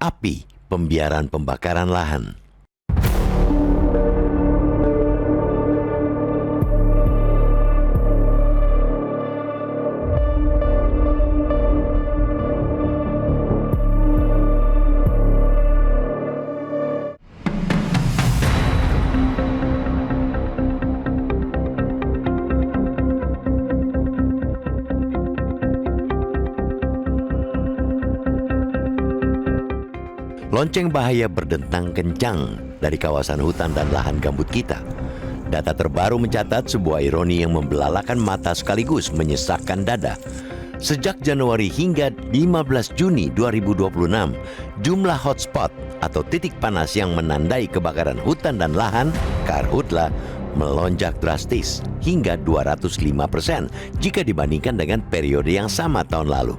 Api pembiaran pembakaran lahan. Lonceng bahaya berdentang kencang dari kawasan hutan dan lahan gambut kita. Data terbaru mencatat sebuah ironi yang membelalakan mata sekaligus menyesakkan dada. Sejak Januari hingga 15 Juni 2026, jumlah hotspot atau titik panas yang menandai kebakaran hutan dan lahan, karhutla, melonjak drastis hingga 205% jika dibandingkan dengan periode yang sama tahun lalu.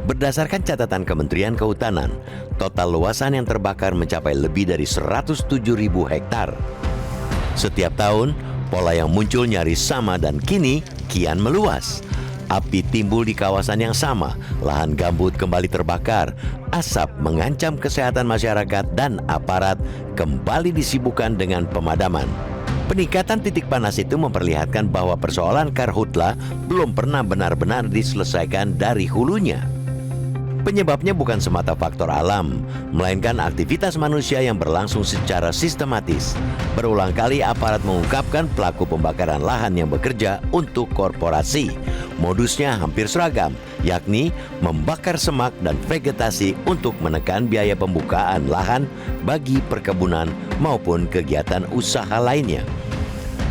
Berdasarkan catatan Kementerian Kehutanan, total luasan yang terbakar mencapai lebih dari 107.000 hektar. Setiap tahun, pola yang muncul nyaris sama dan kini kian meluas. Api timbul di kawasan yang sama, lahan gambut kembali terbakar, asap mengancam kesehatan masyarakat dan aparat kembali disibukkan dengan pemadaman. Peningkatan titik panas itu memperlihatkan bahwa persoalan karhutla belum pernah benar-benar diselesaikan dari hulunya. Penyebabnya bukan semata faktor alam, melainkan aktivitas manusia yang berlangsung secara sistematis. Berulang kali aparat mengungkapkan pelaku pembakaran lahan yang bekerja untuk korporasi. Modusnya hampir seragam, yakni membakar semak dan vegetasi untuk menekan biaya pembukaan lahan bagi perkebunan maupun kegiatan usaha lainnya.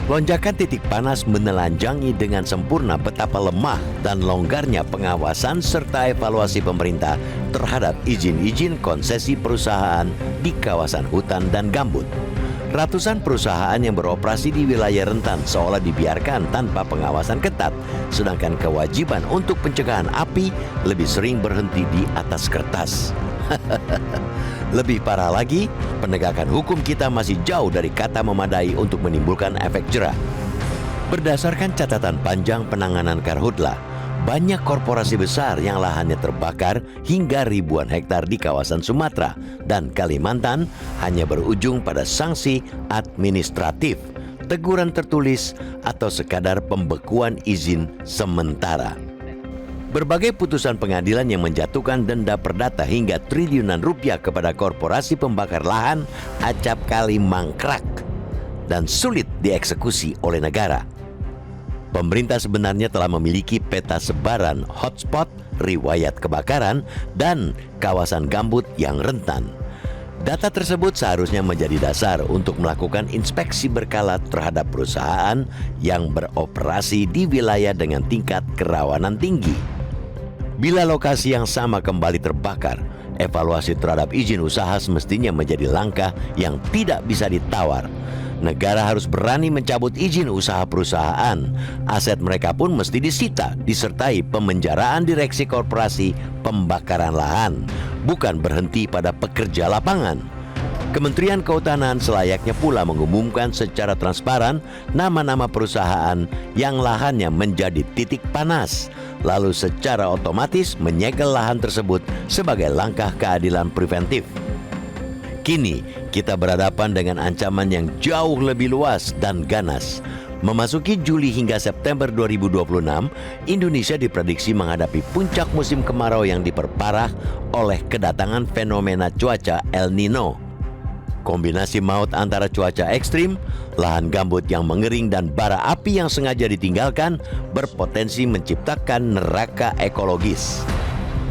Lonjakan titik panas menelanjangi dengan sempurna betapa lemah dan longgarnya pengawasan serta evaluasi pemerintah terhadap izin-izin konsesi perusahaan di kawasan hutan dan gambut. Ratusan perusahaan yang beroperasi di wilayah rentan seolah dibiarkan tanpa pengawasan ketat, sedangkan kewajiban untuk pencegahan api lebih sering berhenti di atas kertas. Lebih parah lagi, penegakan hukum kita masih jauh dari kata memadai untuk menimbulkan efek jera. Berdasarkan catatan panjang penanganan karhutla, banyak korporasi besar yang lahannya terbakar hingga ribuan hektar di kawasan Sumatera dan Kalimantan hanya berujung pada sanksi administratif, teguran tertulis, atau sekadar pembekuan izin sementara. Berbagai putusan pengadilan yang menjatuhkan denda perdata hingga triliunan rupiah kepada korporasi pembakar lahan acap kali mangkrak dan sulit dieksekusi oleh negara. Pemerintah sebenarnya telah memiliki peta sebaran hotspot, riwayat kebakaran, dan kawasan gambut yang rentan. Data tersebut seharusnya menjadi dasar untuk melakukan inspeksi berkala terhadap perusahaan yang beroperasi di wilayah dengan tingkat kerawanan tinggi. Bila lokasi yang sama kembali terbakar, evaluasi terhadap izin usaha semestinya menjadi langkah yang tidak bisa ditawar. Negara harus berani mencabut izin usaha perusahaan. Aset mereka pun mesti disita, disertai pemenjaraan direksi korporasi pembakaran lahan, bukan berhenti pada pekerja lapangan. Kementerian Kehutanan selayaknya pula mengumumkan secara transparan nama-nama perusahaan yang lahannya menjadi titik panas, lalu secara otomatis menyegel lahan tersebut sebagai langkah keadilan preventif. Kini kita berhadapan dengan ancaman yang jauh lebih luas dan ganas. Memasuki Juli hingga September 2026, Indonesia diprediksi menghadapi puncak musim kemarau yang diperparah oleh kedatangan fenomena cuaca El Nino. Kombinasi maut antara cuaca ekstrim, lahan gambut yang mengering, dan bara api yang sengaja ditinggalkan berpotensi menciptakan neraka ekologis.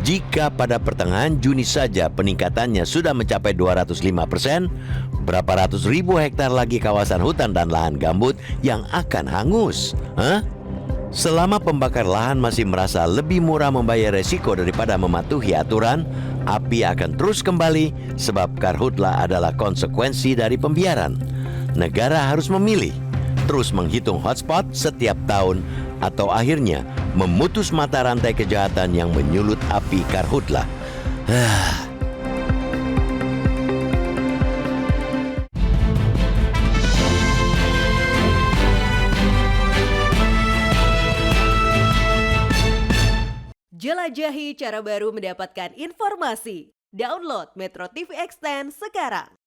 Jika pada pertengahan Juni saja peningkatannya sudah mencapai 205%, berapa ratus ribu hektar lagi kawasan hutan dan lahan gambut yang akan hangus? Selama pembakar lahan masih merasa lebih murah membayar resiko daripada mematuhi aturan, api akan terus kembali sebab karhutla adalah konsekuensi dari pembiaran. Negara harus memilih, terus menghitung hotspot setiap tahun atau akhirnya memutus mata rantai kejahatan yang menyulut api karhutla. Jelajahi cara baru mendapatkan informasi. Download Metro TV Extend sekarang.